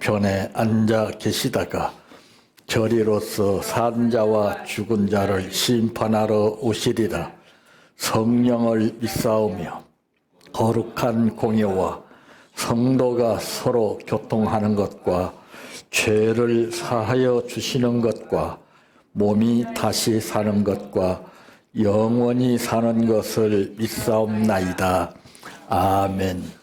양편에 앉아 계시다가 저리로서 산자와 죽은 자를 심판하러 오시리라. 성령을 믿사오며 거룩한 공예와 성도가 서로 교통하는 것과 죄를 사하여 주시는 것과 몸이 다시 사는 것과 영원히 사는 것을 믿사옵나이다. 아멘.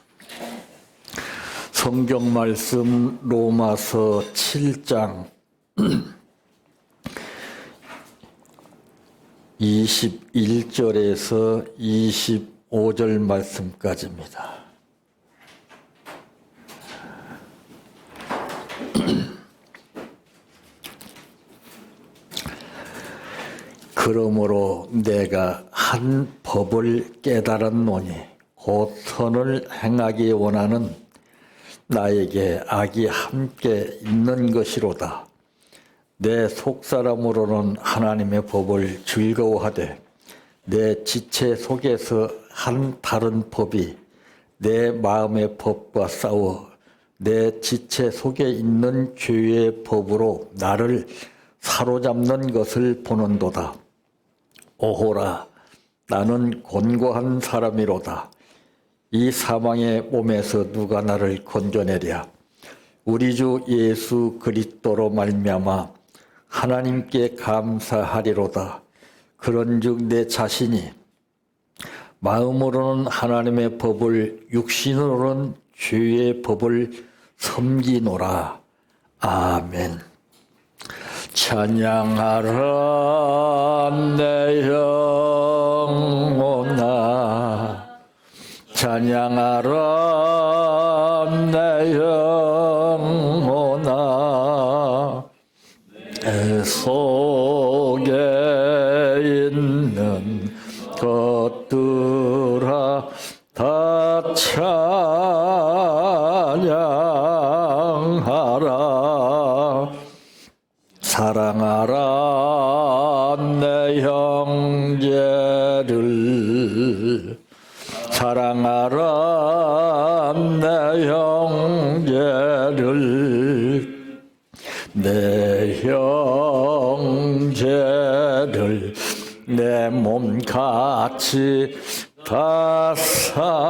성경 말씀 로마서 7장 21절에서 25절 말씀까지입니다. 그러므로 내가 한 법을 깨달았노니 곧 선을 행하기 원하는 나에게 악이 함께 있는 것이로다. 내 속사람으로는 하나님의 법을 즐거워하되 내 지체 속에서 한 다른 법이 내 마음의 법과 싸워 내 지체 속에 있는 죄의 법으로 나를 사로잡는 것을 보는도다. 오호라, 나는 곤고한 사람이로다. 이 사망의 몸에서 누가 나를 건져내랴. 우리 주 예수 그리스도로 말미암아 하나님께 감사하리로다. 그런즉 내 자신이 마음으로는 하나님의 법을, 육신으로는 죄의 법을 섬기노라. 아멘. 찬양하라 내 영혼아, 찬양하라 내 영혼아, 내 속에 있는 것들아 다 찬양하라. 사랑하라 내 형제를, 사랑하라 내 형제를, 내 형제를 내 몸같이 다 사랑하라.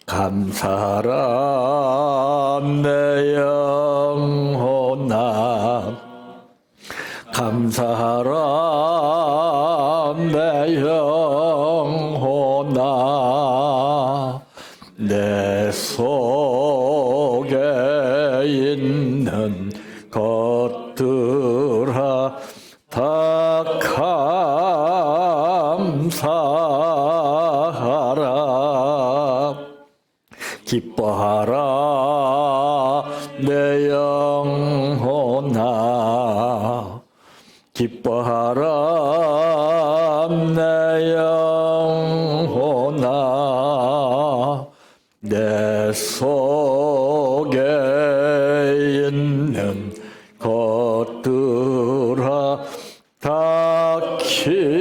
감사하라 내 영혼아, 감사하라 내 영혼아, 내 속에 있는 것들아 다 감사하라. 기뻐하라 내 영혼아, 기뻐하라 내 영혼아, 내 속에 있는 것들아 다 기뻐하라.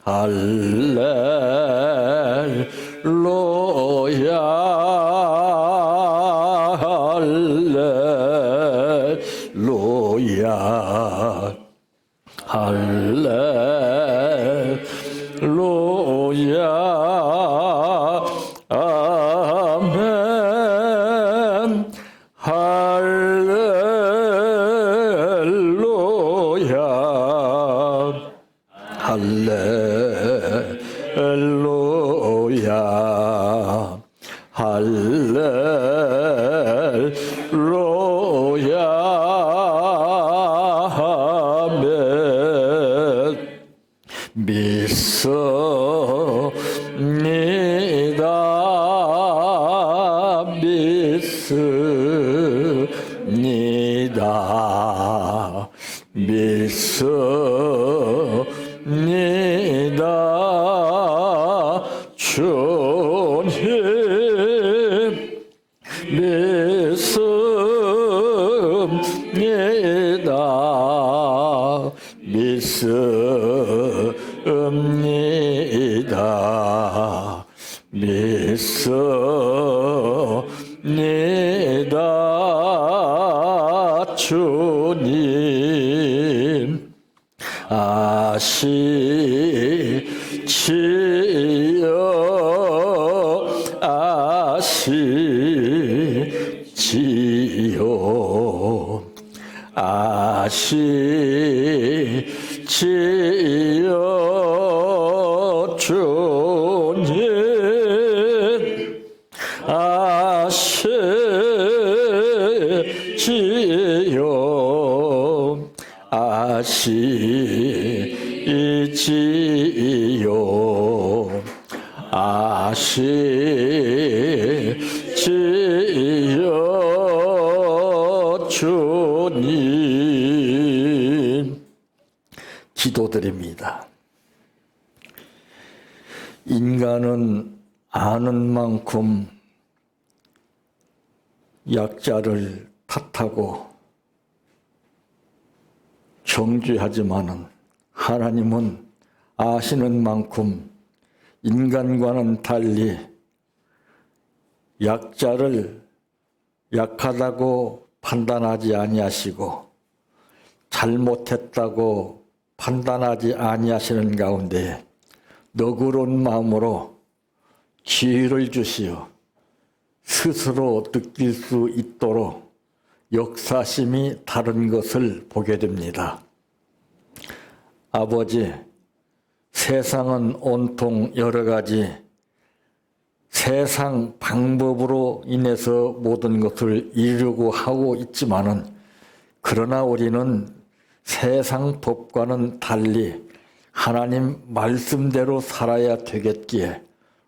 할렐루야, 할렐루야, 할렐루야, 아멘. 할렐루야, 할렐루야, 할렐루야, 아멘. 믿습니다, 믿습니다, 믿습니다. 주님 믿습니다, 믿습니다. 믿습니다. 믿습니다. 주님 아시지요. 아시지요. 아시지요. 주님 아시지요. 아시지요. 아시지요. 주님 기도드립니다. 인간은 아는 만큼 약자를 탓하고 정죄하지만은 하나님은 아시는 만큼 인간과는 달리 약자를 약하다고 판단하지 아니하시고 잘못했다고 판단하지 아니하시는 가운데 너그러운 마음으로 지혜를 주시어 스스로 느낄 수 있도록 역사심이 다른 것을 보게 됩니다. 아버지, 세상은 온통 여러 가지 세상 방법으로 인해서 모든 것을 이루고 하고 있지만은 그러나 우리는 세상 법과는 달리 하나님 말씀대로 살아야 되겠기에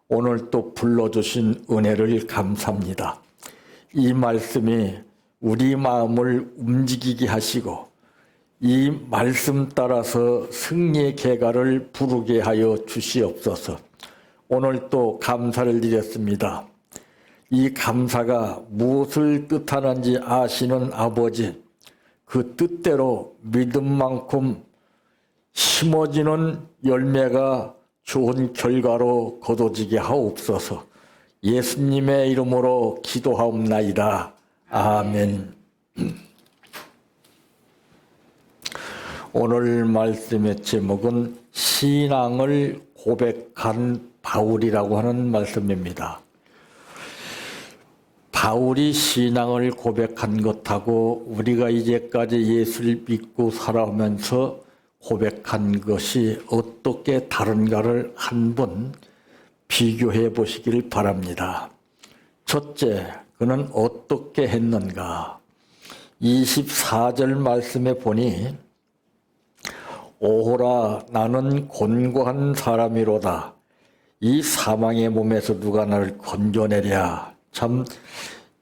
오늘 또 불러주신 은혜를 감사합니다. 이 말씀이 우리 마음을 움직이게 하시고 이 말씀 따라서 승리의 계가를 부르게 하여 주시옵소서. 오늘 또 감사를 드렸습니다. 이 감사가 무엇을 뜻하는지 아시는 아버지, 그 뜻대로 믿음만큼 심어지는 열매가 좋은 결과로 거둬지게 하옵소서. 예수님의 이름으로 기도하옵나이다. 아멘. 오늘 말씀의 제목은 신앙을 고백한 바울이라고 하는 말씀입니다. 바울이 신앙을 고백한 것하고 우리가 이제까지 예수를 믿고 살아오면서 고백한 것이 어떻게 다른가를 한번 비교해 보시길 바랍니다. 첫째, 그는 어떻게 했는가? 24절 말씀에 보니 오호라 나는 곤고한 사람이로다. 이 사망의 몸에서 누가 나를 건져내랴. 참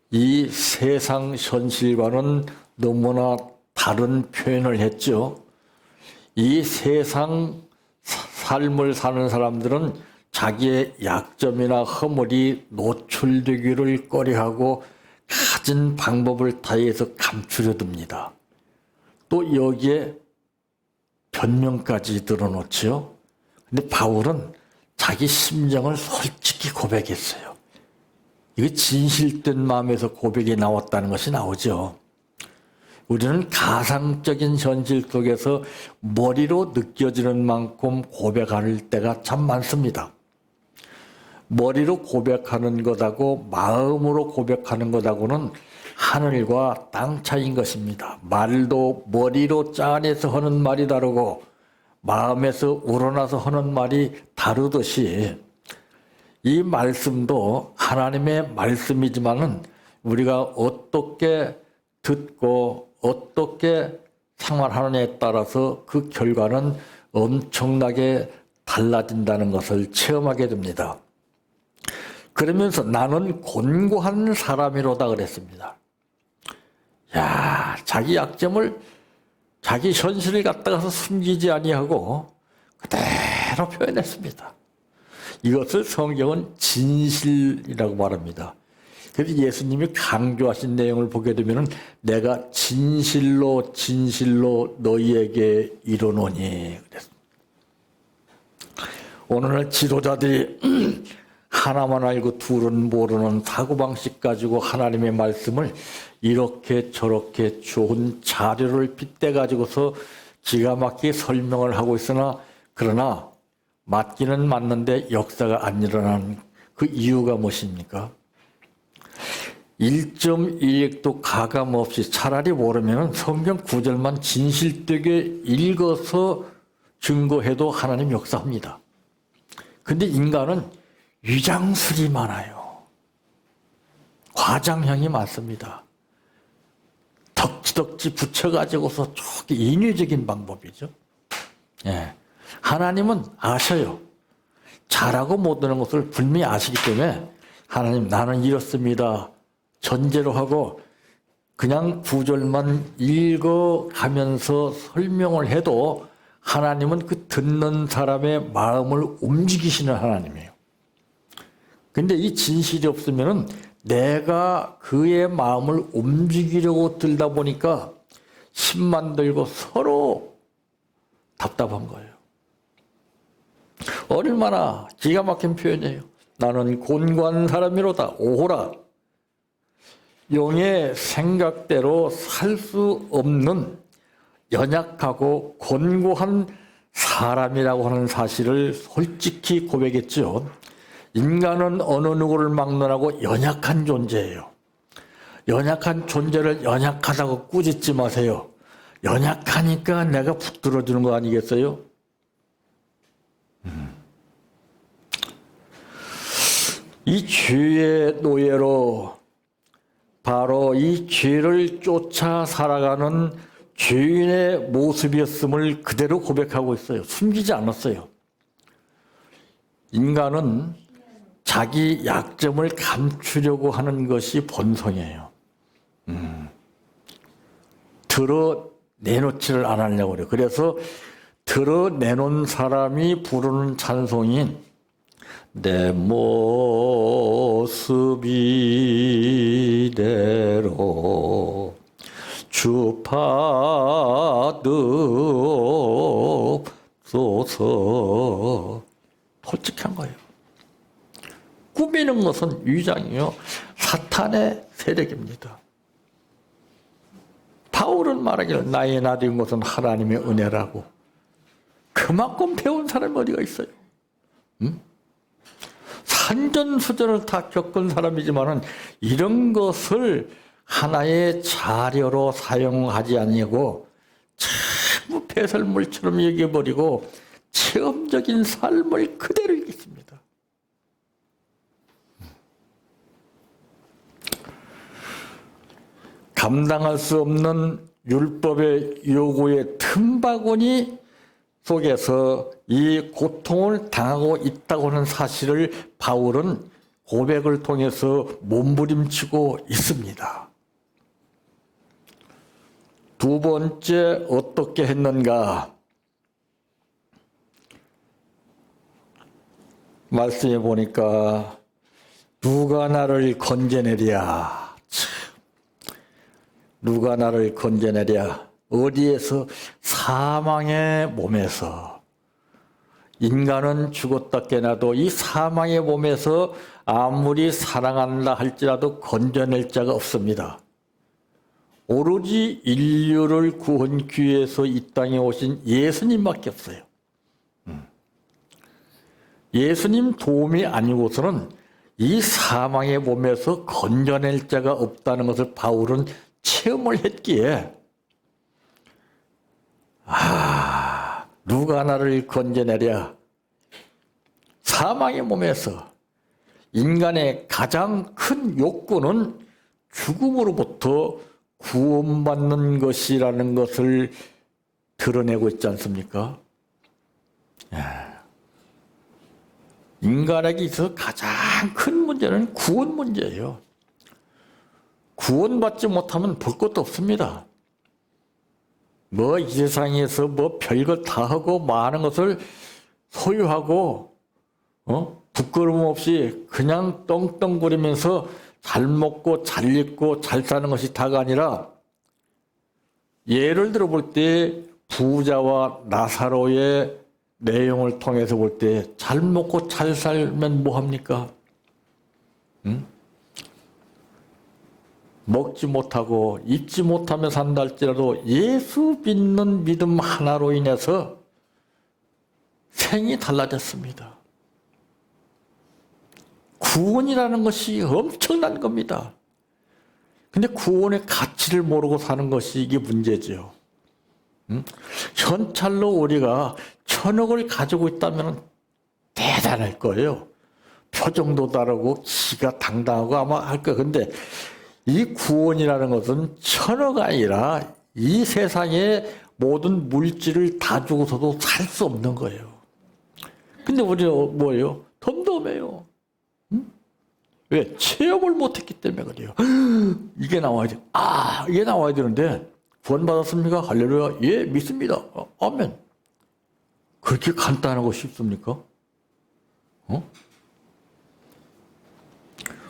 이 세상 현실과는 너무나 다른 표현을 했죠. 이 세상 삶을 사는 사람들은 자기의 약점이나 허물이 노출되기를 꺼려하고 가진 방법을 다해서 감추려 듭니다. 또 여기에 변명까지 늘어놓죠. 근데 바울은 자기 심정을 솔직히 고백했어요. 이게 진실된 마음에서 고백이 나왔다는 것이 나오죠. 우리는 가상적인 현실 속에서 머리로 느껴지는 만큼 고백할 때가 참 많습니다. 머리로 고백하는 것하고 마음으로 고백하는 것하고는 하늘과 땅 차이인 것입니다. 말도 머리로 짜내서 하는 말이 다르고 마음에서 우러나서 하는 말이 다르듯이 이 말씀도 하나님의 말씀이지만은 우리가 어떻게 듣고 어떻게 생활하느냐에 따라서 그 결과는 엄청나게 달라진다는 것을 체험하게 됩니다. 그러면서 나는 곤고한 사람이로다 그랬습니다. 야, 자기 약점을 자기 현실을 갖다가서 숨기지 아니하고 그대로 표현했습니다. 이것을 성경은 진실이라고 말합니다. 그래서 예수님이 강조하신 내용을 보게 되면 내가 진실로 진실로 너희에게 이르노니 그랬습니다. 오늘날 지도자들이 하나만 알고 둘은 모르는 사고방식 가지고 하나님의 말씀을 이렇게 저렇게 좋은 자료를 빗대 가지고서 기가 막히게 설명을 하고 있으나 그러나 맞기는 맞는데 역사가 안 일어나는 그 이유가 무엇입니까? 1.1핵도 가감 없이 차라리 모르면 성경 구절만 진실되게 읽어서 증거해도 하나님 역사합니다. 근데 인간은 위장술이 많아요. 과장형이 많습니다. 덕지덕지 붙여가지고서 저게 인위적인 방법이죠. 예. 하나님은 아셔요. 잘하고 못하는 것을 분명히 아시기 때문에 하나님 나는 이렇습니다. 전제로 하고 그냥 구절만 읽어가면서 설명을 해도 하나님은 그 듣는 사람의 마음을 움직이시는 하나님이에요. 근데 이 진실이 없으면은 내가 그의 마음을 움직이려고 들다 보니까 힘만 들고 서로 답답한 거예요. 얼마나 기가 막힌 표현이에요. 나는 곤고한 사람이로다. 오호라. 용의 생각대로 살 수 없는 연약하고 곤고한 사람이라고 하는 사실을 솔직히 고백했죠. 인간은 어느 누구를 막론하고 연약한 존재예요. 연약한 존재를 연약하다고 꾸짖지 마세요. 연약하니까 내가 붙들어주는 거 아니겠어요? 이 죄의 노예로 바로 이 죄를 쫓아 살아가는 죄인의 모습이었음을 그대로 고백하고 있어요. 숨기지 않았어요. 인간은 자기 약점을 감추려고 하는 것이 본성이에요. 드러내놓지를 않으려고 그래요. 그래서 드러내놓은 사람이 부르는 찬송인 내 모습 이대로 주 받으옵소서. 솔직한 거예요. 꾸미는 것은 위장이요. 사탄의 세력입니다. 바울은 말하기를 나의 나된 것은 하나님의 은혜라고. 그만큼 배운 사람이 어디가 있어요? 산전수전을 다 겪은 사람이지만은 이런 것을 하나의 자료로 사용하지 아니고 전부 배설물처럼 얘기해버리고 체험적인 삶을 그대로 읽습니다. 감당할 수 없는 율법의 요구의 틈바구니 속에서 이 고통을 당하고 있다고 하는 사실을 바울은 고백을 통해서 몸부림치고 있습니다. 두 번째 어떻게 했는가? 말씀해 보니까 누가 나를 건져내랴. 누가 나를 건져내랴. 어디에서? 사망의 몸에서. 인간은 죽었다 깨나도 이 사망의 몸에서 아무리 사랑한다 할지라도 건져낼 자가 없습니다. 오로지 인류를 구원기 위해서 이 땅에 오신 예수님밖에 없어요. 예수님 도움이 아니고서는 이 사망의 몸에서 건져낼 자가 없다는 것을 바울은 체험을 했기에 누가 나를 건져내랴. 사망의 몸에서 인간의 가장 큰 욕구는 죽음으로부터 구원받는 것이라는 것을 드러내고 있지 않습니까? 인간에게 있어서 가장 큰 문제는 구원 문제예요. 구원받지 못하면 볼 것도 없습니다. 뭐 이 세상에서 뭐 별것 다 하고 많은 것을 소유하고 부끄러움 없이 그냥 떵떵거리면서 잘 먹고 잘 입고 잘 사는 것이 다가 아니라 예를 들어 볼 때 부자와 나사로의 내용을 통해서 볼 때 잘 먹고 잘 살면 뭐 합니까? 응? 먹지 못하고 입지 못하며 산다 할지라도 예수 믿는 믿음 하나로 인해서 생이 달라졌습니다. 구원이라는 것이 엄청난 겁니다. 근데 구원의 가치를 모르고 사는 것이 이게 문제죠. 현찰로 우리가 1,000억을 가지고 있다면 대단할 거예요. 표정도 다르고 기가 당당하고 아마 할 거예요. 근데 이 구원이라는 것은 1,000억 아니라 이 세상의 모든 물질을 다 주고서도 살 수 없는 거예요. 근데 우리는 뭐예요? 덤덤해요. 왜? 체험을 못했기 때문에 그래요. 이게 나와야 돼. 이게 나와야 되는데 구원받았습니까? 할렐루야. 예, 믿습니다. 아멘. 그렇게 간단하고 쉽습니까?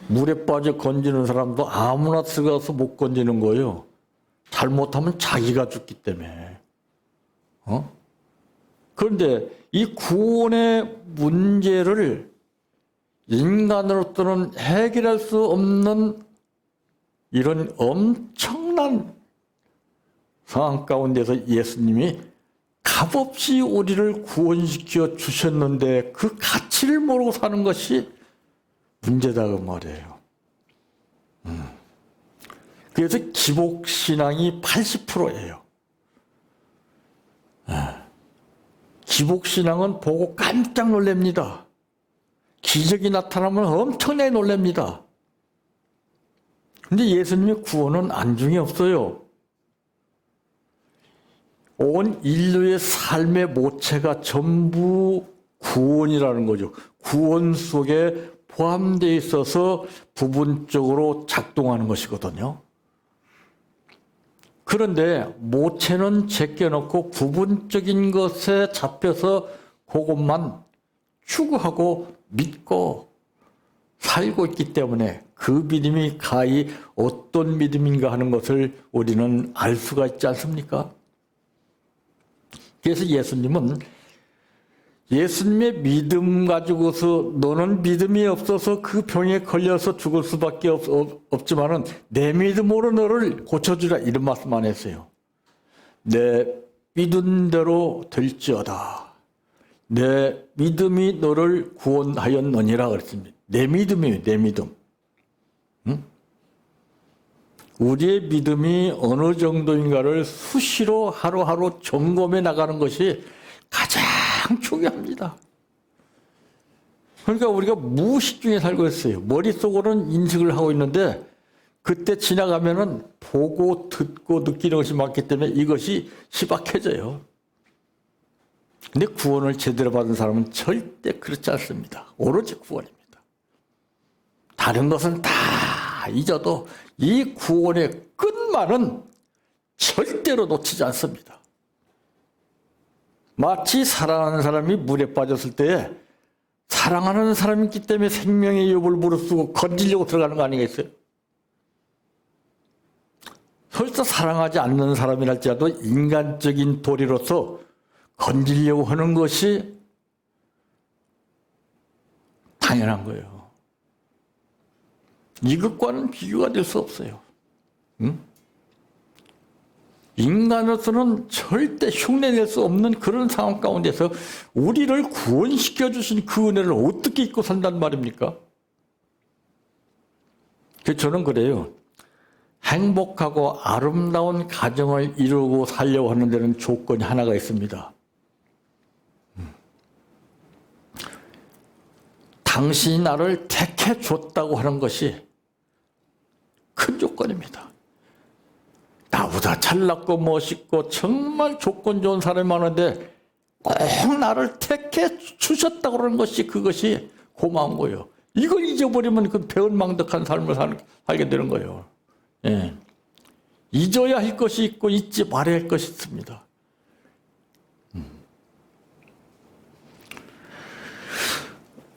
물에 빠져 건지는 사람도 아무나 들어가서 못 건지는 거예요. 잘못하면 자기가 죽기 때문에. 그런데 이 구원의 문제를 인간으로서는 해결할 수 없는 이런 엄청난 상황 가운데서 예수님이 값없이 우리를 구원시켜 주셨는데 그 가치를 모르고 사는 것이 문제다 그 말이에요. 그래서 기복신앙이 80%예요. 기복신앙은 보고 깜짝 놀랍니다. 기적이 나타나면 엄청나게 놀랍니다. 근데 예수님의 구원은 안중에 없어요. 온 인류의 삶의 모체가 전부 구원이라는 거죠. 구원 속에 포함되어 있어서 부분적으로 작동하는 것이거든요. 그런데 모체는 제껴놓고 부분적인 것에 잡혀서 그것만 추구하고 믿고 살고 있기 때문에 그 믿음이 가히 어떤 믿음인가 하는 것을 우리는 알 수가 있지 않습니까? 그래서 예수님은 예수님의 믿음 가지고서 너는 믿음이 없어서 그 병에 걸려서 죽을 수밖에 없지만은 내 믿음으로 너를 고쳐주라 이런 말씀 안 했어요. 내 믿은 대로 될지어다. 내 믿음이 너를 구원하였느니라 그랬습니다. 내 믿음이에요. 내 믿음. 응? 우리의 믿음이 어느 정도인가를 수시로 하루하루 점검해 나가는 것이 가장 중요합니다. 그러니까 우리가 무의식 중에 살고 있어요. 머릿속으로는 인식을 하고 있는데 그때 지나가면은 보고 듣고 느끼는 것이 많기 때문에 이것이 희박해져요. 근데 구원을 제대로 받은 사람은 절대 그렇지 않습니다. 오로지 구원입니다. 다른 것은 다 잊어도 이 구원의 끝만은 절대로 놓치지 않습니다. 마치 사랑하는 사람이 물에 빠졌을 때 사랑하는 사람이기 때문에 생명의 엽을 무릅쓰고 건지려고 들어가는 거 아니겠어요? 설사 사랑하지 않는 사람이랄지라도 인간적인 도리로서 건지려고 하는 것이 당연한 거예요. 이것과는 비교가 될 수 없어요. 응? 인간으로서는 절대 흉내낼 수 없는 그런 상황 가운데서 우리를 구원시켜 주신 그 은혜를 어떻게 잊고 산단 말입니까? 저는 그래요. 행복하고 아름다운 가정을 이루고 살려고 하는 데는 조건이 하나가 있습니다. 당신이 나를 택해 줬다고 하는 것이 큰 조건입니다. 나보다 잘났고 멋있고 정말 조건 좋은 사람이 많은데 꼭 나를 택해 주셨다고 하는 것이 그것이 고마운 거예요. 이걸 잊어버리면 그 배은망덕한 삶을 살게 되는 거예요. 예. 잊어야 할 것이 있고 잊지 말아야 할 것이 있습니다.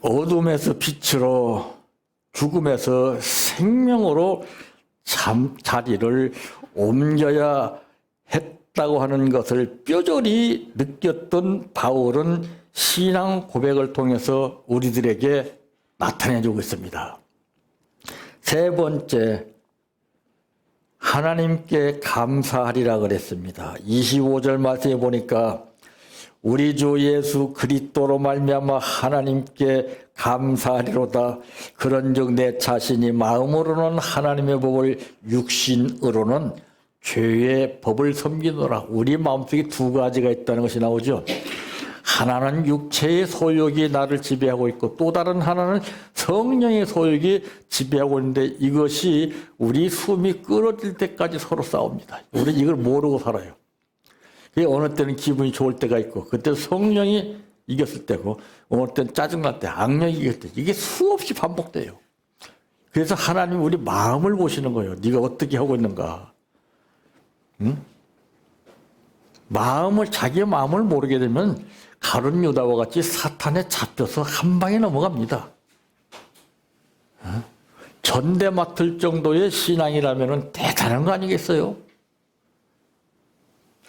어둠에서 빛으로 죽음에서 생명으로 자리를 옮겨야 했다고 하는 것을 뼈저리 느꼈던 바울은 신앙 고백을 통해서 우리들에게 나타내주고 있습니다. 세 번째, 하나님께 감사하리라 그랬습니다. 25절 말씀에 보니까 우리 주 예수 그리스도로 말미암아 하나님께 감사하리로다. 그런즉 내 자신이 마음으로는 하나님의 법을 육신으로는 죄의 법을 섬기노라. 우리 마음속에 두 가지가 있다는 것이 나오죠. 하나는 육체의 소욕이 나를 지배하고 있고 또 다른 하나는 성령의 소욕이 지배하고 있는데 이것이 우리 숨이 끊어질 때까지 서로 싸웁니다. 우리 이걸 모르고 살아요. 어느 때는 기분이 좋을 때가 있고 그때 성령이 이겼을 때고 어느 때는 짜증날 때 악령이 이겼을 때 이게 수없이 반복돼요. 그래서 하나님 우리 마음을 보시는 거예요. 네가 어떻게 하고 있는가. 응? 자기의 마음을 모르게 되면 가룟 유다와 같이 사탄에 잡혀서 한 방에 넘어갑니다. 전대 맡을 정도의 신앙이라면 대단한 거 아니겠어요?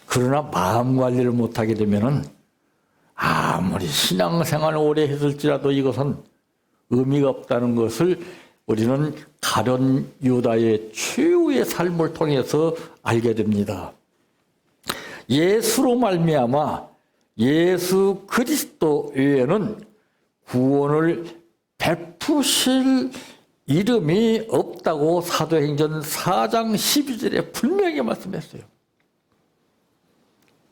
그러나 마음 관리를 못하게 되면 아무리 신앙생활을 오래 했을지라도 이것은 의미가 없다는 것을 우리는 가룟 유다의 최후의 삶을 통해서 알게 됩니다. 예수로 말미암아 예수 그리스도 외에는 구원을 베푸실 이름이 없다고 사도행전 4장 12절에 분명히 말씀했어요.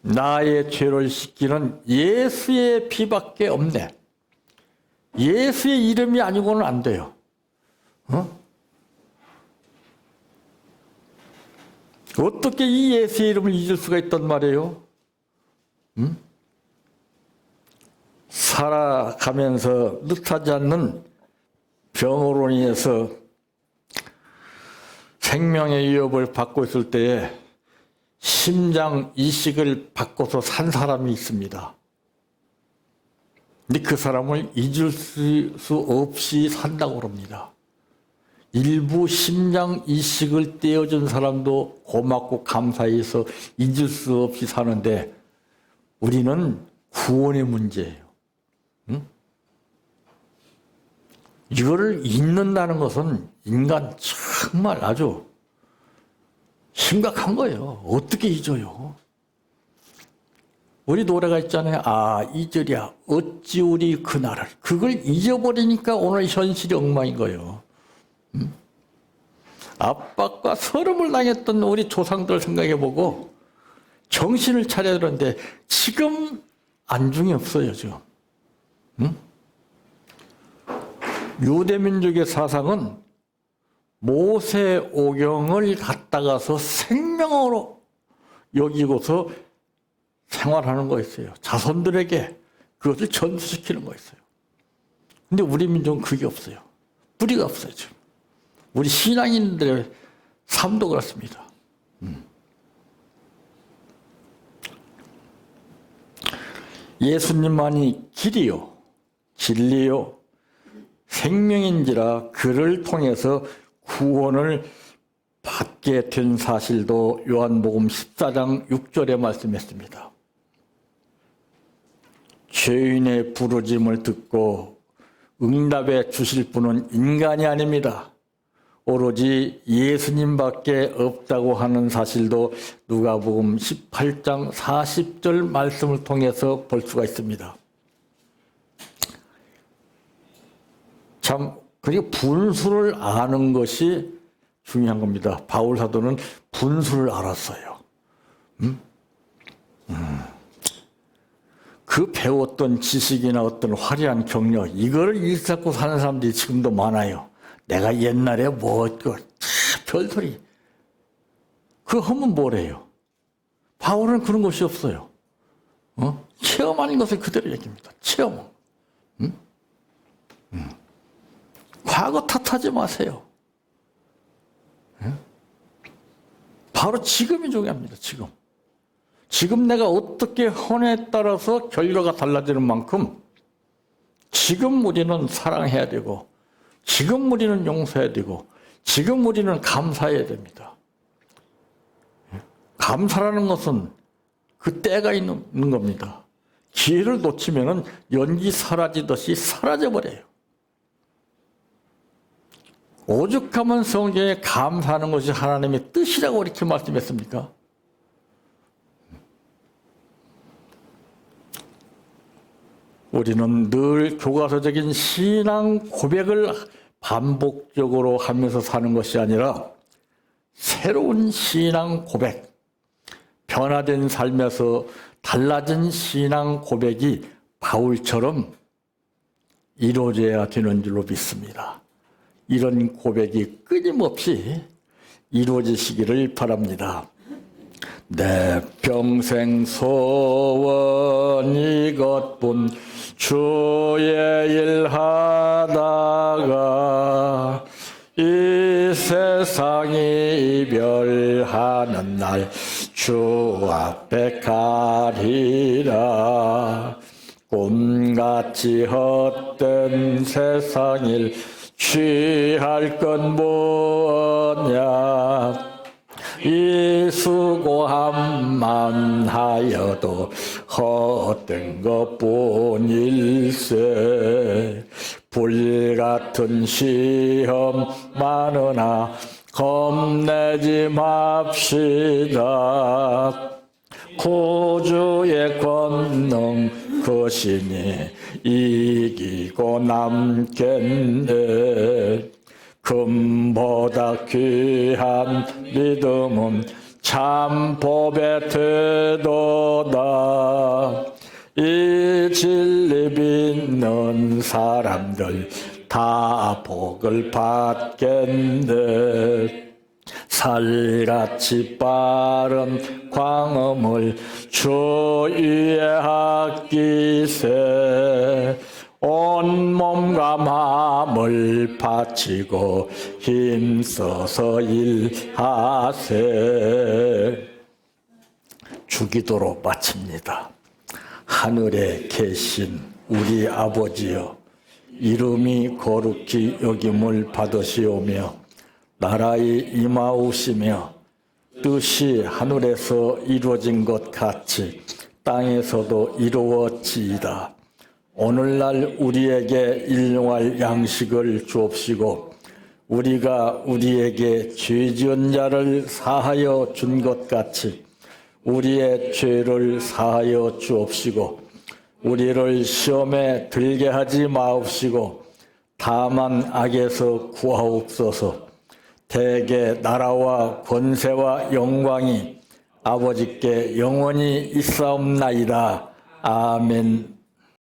나의 죄를 씻기는 예수의 피밖에 없네. 예수의 이름이 아니고는 안 돼요. 어떻게 이 예수의 이름을 잊을 수가 있단 말이에요? 살아가면서 뜻하지 않는 병으로 인해서 생명의 위협을 받고 있을 때에 심장 이식을 받고서 산 사람이 있습니다. 근데 그 사람을 잊을 수 없이 산다고 합니다. 일부 심장 이식을 떼어준 사람도 고맙고 감사해서 잊을 수 없이 사는데 우리는 구원의 문제예요. 응? 이거를 잊는다는 것은 인간 정말 아주 심각한 거예요. 어떻게 잊어요? 우리 노래가 있잖아요. 아, 잊으랴 어찌 우리 그날을. 그걸 잊어버리니까 오늘 현실이 엉망인 거예요. 압박과 서름을 당했던 우리 조상들 생각해보고 정신을 차려야 되는데 지금 안중이 없어요. 지금. 유대민족의 사상은 모세오경을 갖다가서 생명으로 여기고서 생활하는 거였어요. 자손들에게 그것을 전수시키는 거였어요. 근데 우리 민족은 그게 없어요. 뿌리가 없어요. 지금. 우리 신앙인들의 삶도 그렇습니다. 예수님만이 길이요, 진리요, 생명인지라 그를 통해서 구원을 받게 된 사실도 요한복음 14장 6절에 말씀했습니다. 죄인의 부르짐을 듣고 응답해 주실 분은 인간이 아닙니다. 오로지 예수님밖에 없다고 하는 사실도 누가복음 18장 40절 말씀을 통해서 볼 수가 있습니다. 참, 그리고 분수를 아는 것이 중요한 겁니다. 바울 사도는 분수를 알았어요. 그 배웠던 지식이나 어떤 화려한 경력, 이거를 일삼고 사는 사람들이 지금도 많아요. 내가 옛날에 별소리. 그거 하면 뭐래요? 바울은 그런 것이 없어요. 체험하는 것을 그대로 얘기합니다. 체험. 과거 탓하지 마세요. 바로 지금이 중요합니다. 지금 내가 어떻게 헌에 따라서 결과가 달라지는 만큼 지금 우리는 사랑해야 되고 지금 우리는 용서해야 되고 지금 우리는 감사해야 됩니다. 감사라는 것은 그 때가 있는 겁니다. 기회를 놓치면 연기 사라지듯이 사라져버려요. 오죽하면 성경에 감사하는 것이 하나님의 뜻이라고 이렇게 말씀했습니까? 우리는 늘 교과서적인 신앙 고백을 반복적으로 하면서 사는 것이 아니라 새로운 신앙 고백, 변화된 삶에서 달라진 신앙 고백이 바울처럼 이루어져야 되는 줄로 믿습니다. 이런 고백이 끊임없이 이루어지시기를 바랍니다. 내 평생 소원 이것뿐 주의 일 하다가 이 세상이 이별하는 날 주 앞에 가리라. 꿈같이 헛된 세상일 취할 건 뭐냐. 이 수고함만 하여도 헛된 것뿐일세. 불같은 시험 많으나 겁내지 맙시다. 구주의 권능 그 신이 이기고 남겠네. 금보다 귀한 믿음은 참 법의 태도다. 이 진리 믿는 사람들 다 복을 받겠네. 살같이 빠른 광음을 주 위에 아끼세. 온 몸과 마음을 바치고 힘써서 일하세. 주기도로 마칩니다. 하늘에 계신 우리 아버지여, 이름이 거룩히 여김을 받으시오며 나라의 임하오시며 뜻이 하늘에서 이루어진 것 같이 땅에서도 이루어지이다. 오늘날 우리에게 일용할 양식을 주옵시고 우리가 우리에게 죄 지은 자를 사하여 준 것 같이 우리의 죄를 사하여 주옵시고 우리를 시험에 들게 하지 마옵시고 다만 악에서 구하옵소서. 대개 나라와 권세와 영광이 아버지께 영원히 있사옵나이다. 아멘.